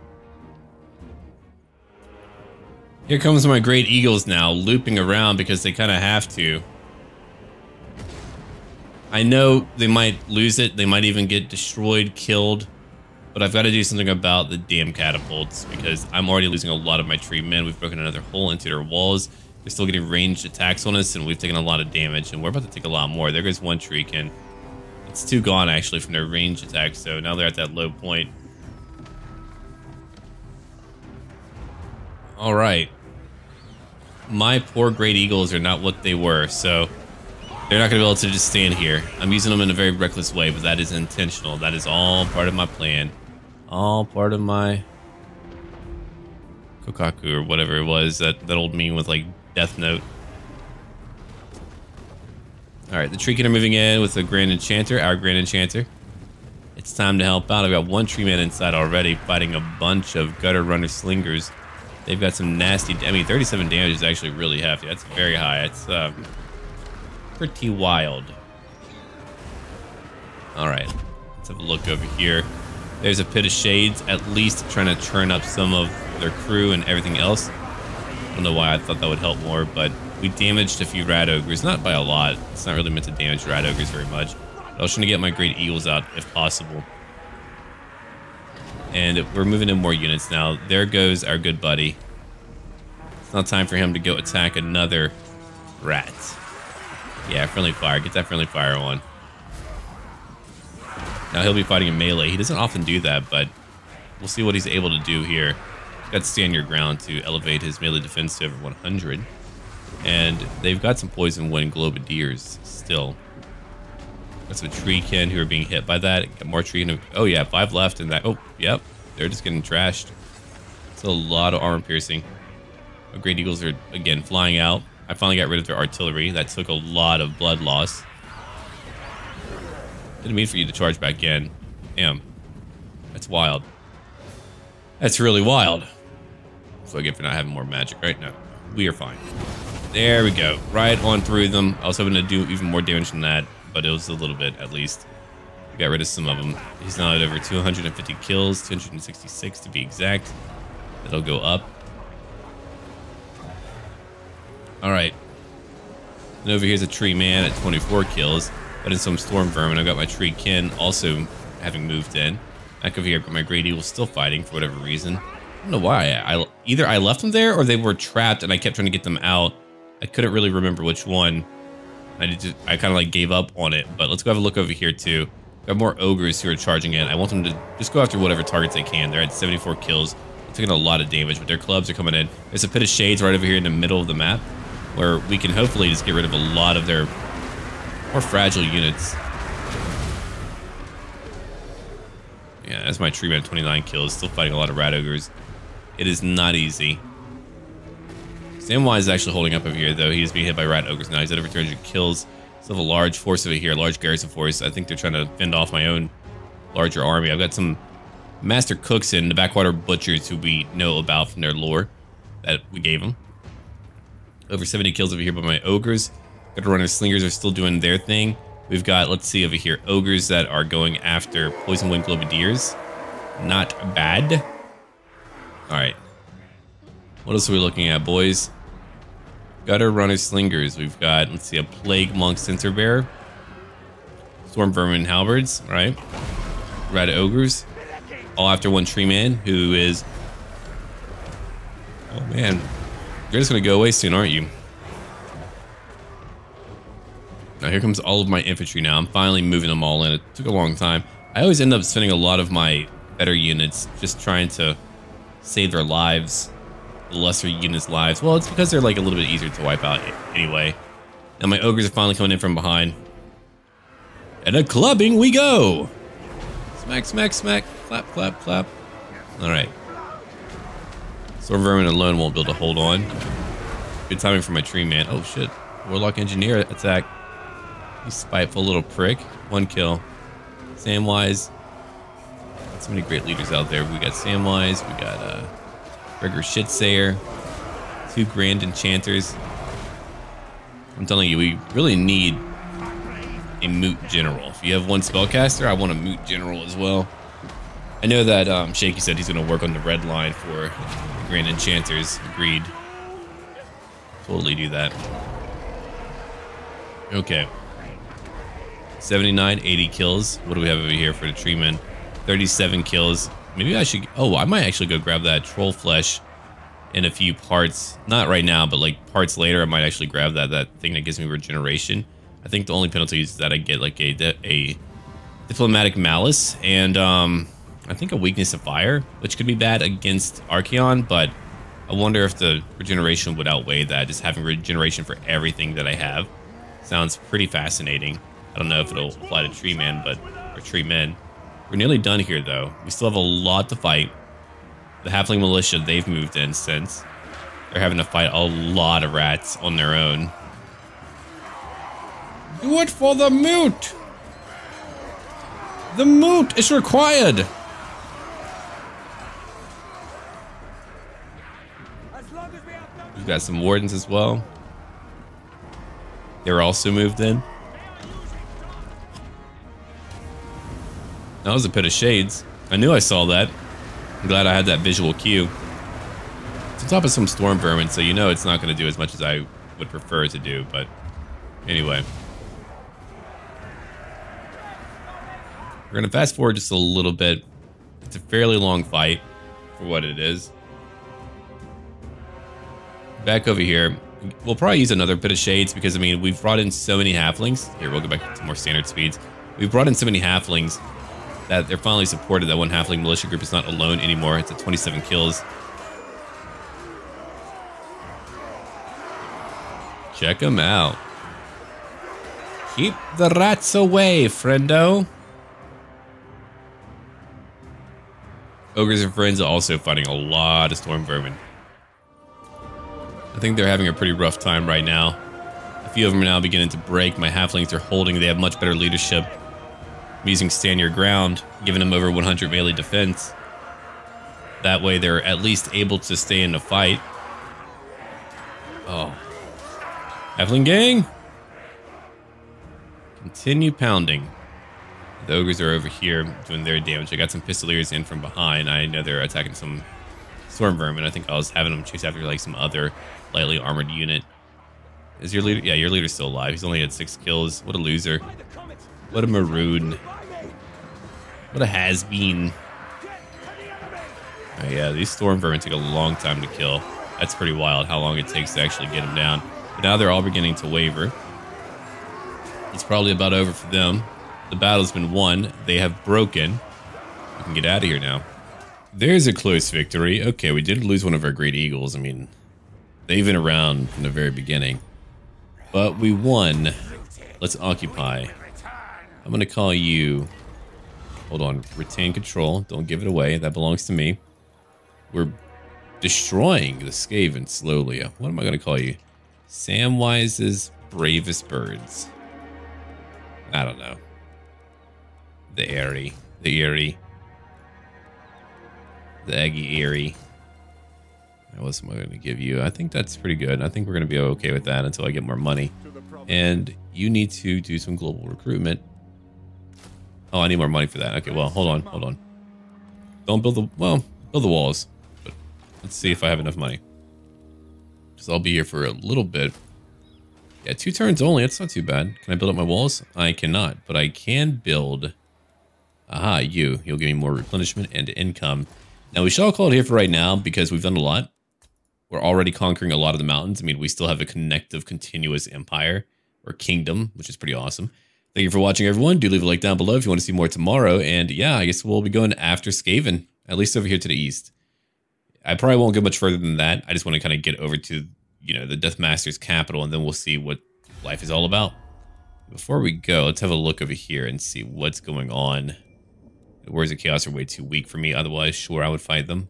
Here comes my great eagles now, looping around because they kind of have to. I know they might lose it. They might even get destroyed, killed. But I've got to do something about the damn catapults because I'm already losing a lot of my tree men. We've broken another hole into their walls. They're still getting ranged attacks on us, and we've taken a lot of damage. And we're about to take a lot more. There goes one treekin. It's 2 gone, actually, from their ranged attacks. So now they're at that low point. All right. My poor great eagles are not what they were, so they're not going to be able to just stand here. I'm using them in a very reckless way, but that is intentional. That is all part of my plan. All part of my Kokaku or whatever it was, that old meme with like Death Note. Alright, the treekin are moving in with the Grand Enchanter, our Grand Enchanter. It's time to help out. I've got one tree man inside already, fighting a bunch of gutter runner slingers. They've got some nasty, I mean, 37 damage is actually really hefty. That's very high. It's pretty wild. All right, let's have a look over here. There's a pit of shades, at least trying to churn up some of their crew and everything else. I don't know why I thought that would help more, but we damaged a few rat ogres, not by a lot. It's not really meant to damage rat ogres very much. I was trying to get my great eagles out if possible. And we're moving in more units now. There goes our good buddy. It's now time for him to go attack another rat. Yeah, friendly fire. Get that friendly fire on. Now he'll be fighting in melee. He doesn't often do that, but we'll see what he's able to do here. He's got to stand your ground to elevate his melee defense to over 100. And they've got some poison wind globadiers still. Got some treekin who are being hit by that. Got more treekin. Oh yeah, 5 left in that. Oh, yep. They're just getting trashed. It's a lot of armor piercing. My great eagles are, again, flying out. I finally got rid of their artillery. That took a lot of blood loss. Didn't mean for you to charge back in. Damn. That's wild. That's really wild. Forgive for not having more magic right now. We are fine. There we go. Right on through them. I was hoping to do even more damage than that, but it was a little bit at least. We got rid of some of them. He's now at over 250 kills, 266 to be exact. That'll go up. All right. And over here's a tree man at 24 kills, but in some storm vermin. I've got my tree kin also having moved in. Back over here, I've got my great eagle still fighting for whatever reason. I don't know why. Either I left them there or they were trapped and I kept trying to get them out. I couldn't really remember which one. I kind of like gave up on it, but let's go have a look over here too. Got more ogres who are charging in. I want them to just go after whatever targets they can. They're at 74 kills. They're taking a lot of damage, but their clubs are coming in. There's a pit of shades right over here in the middle of the map where we can hopefully just get rid of a lot of their more fragile units. Yeah, that's my tree man, 29 kills. Still fighting a lot of rat ogres. It is not easy. Samwise is actually holding up over here, though. He is being hit by rat ogres now. He's at over 300 kills. Still have a large force over here, a large garrison force. I think they're trying to fend off my own larger army. I've got some master cooks in the backwater butchers who we know about from their lore that we gave them. Over 70 kills over here by my ogres. Got Runner Slingers are still doing their thing. We've got, let's see over here, Ogres that are going after Poison Wind Globadiers. Not bad. All right. What else are we looking at, boys? Gutter Runner Slingers. We've got, let's see, a Plague Monk Center Bearer. Storm Vermin Halberds, all right. Red Ogres. All after one Tree Man, who is... Oh, man. You're just going to go away soon, aren't you? Now, here comes all of my infantry now. I'm finally moving them all in. It took a long time. I always end up spending a lot of my better units just trying to save their lives. The lesser units' lives. Well, it's because they're like a little bit easier to wipe out anyway. Now, my Ogres are finally coming in from behind. And a clubbing we go! Smack, smack, smack. Clap, clap, clap. Alright. Storm Vermin alone won't be able to hold on. Good timing for my Tree Man. Oh, shit. Warlock Engineer attack. You spiteful little prick. One kill. Samwise. So many great leaders out there. We got Samwise. We got Gregor Shitsayer. 2 Grand Enchanters. I'm telling you, we really need a Moot General. If you have one Spellcaster, I want a Moot General as well. I know that Shaky said he's going to work on the red line for Grand Enchanters. Agreed. Totally do that. Okay. 79, 80 kills. What do we have over here for the Treeman? 37 kills. Maybe I should... Oh, I might actually go grab that Troll Flesh in a few parts. Not right now, but like parts later, I might actually grab that thing that gives me regeneration. I think the only penalty is that I get like a Diplomatic Malice and I think a Weakness of Fire, which could be bad against Archaon, but I wonder if the regeneration would outweigh that. Just having regeneration for everything that I have sounds pretty fascinating. I don't know if it'll apply to Tree Man, or Tree Men. We're nearly done here, though. We still have a lot to fight. The Halfling Militia, they've moved in since. They're having to fight a lot of rats on their own. Do it for the Moot! The Moot is required! We've got some Wardens as well. They're also moved in. That was a Pit of Shades. I knew I saw that. I'm glad I had that visual cue. It's on top of some Storm Vermin, so you know it's not going to do as much as I would prefer it to do, but anyway. We're going to fast forward just a little bit. It's a fairly long fight for what it is. Back over here. We'll probably use another Pit of Shades because, I mean, we've brought in so many Halflings. Here, we'll go back to more standard speeds. We've brought in so many Halflings that they're finally supported. That one Halfling militia group is not alone anymore. It's at 27 kills. Check them out. Keep the rats away, friendo. Ogres and Friends are also fighting a lot of Storm Vermin. I think they're having a pretty rough time right now. A few of them are now beginning to break. My Halflings are holding. They have much better leadership. I'm using Stand Your Ground, giving them over 100 melee defense. That way they're at least able to stay in the fight. Oh. Halfling gang! Continue pounding. The Ogres are over here doing their damage. I got some Pistoliers in from behind. I know they're attacking some Storm Vermin. I think I was having them chase after like some other lightly armored unit. Is your leader? Yeah, your leader's still alive. He's only had 6 kills. What a loser. What a maroon. What a has-been. Oh yeah, these Storm Vermin take a long time to kill. That's pretty wild how long it takes to actually get them down. But now they're all beginning to waver. It's probably about over for them. The battle's been won. They have broken. We can get out of here now. There's a close victory. Okay, we did lose one of our great eagles. I mean, they've been around from the very beginning. But we won. Let's occupy. I'm going to call you... Hold on. Retain control. Don't give it away. That belongs to me. We're destroying the Skaven slowly. What am I going to call you? Samwise's Bravest Birds. I don't know. The Airy. The Eerie. The Eggy Eerie. What else am I going to give you? I think that's pretty good. I think we're going to be okay with that until I get more money. And you need to do some global recruitment. Oh, I need more money for that. Okay, well, hold on. Don't build the, well, build the walls. But let's see if I have enough money. Because I'll be here for a little bit. Yeah, 2 turns only. That's not too bad. Can I build up my walls? I cannot, but I can build. Aha, you'll give me more replenishment and income. Now, we shall call it here for right now because we've done a lot. We're already conquering a lot of the mountains. I mean, we still have a connective, continuous empire or kingdom, which is pretty awesome. Thank you for watching, everyone. Do leave a like down below if you want to see more tomorrow. And yeah, I guess we'll be going after Skaven, at least over here to the east. I probably won't go much further than that. I just want to kind of get over to, you know, the Deathmaster's capital, and then we'll see what life is all about. Before we go, let's have a look over here and see what's going on. Words of Chaos are way too weak for me. Otherwise, sure, I would fight them.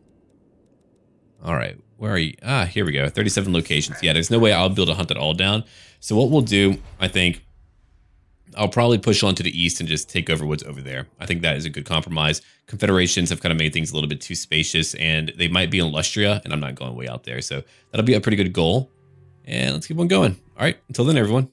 All right, where are you? Ah, here we go. 37 locations. Yeah, there's no way I'll be able to hunt it all down. So what we'll do, I think, I'll probably push on to the east and just take over what's over there. I think that is a good compromise. Confederations have kind of made things a little bit too spacious, and they might be in Lustria, and I'm not going way out there. So that'll be a pretty good goal. And let's keep on going. All right, until then, everyone.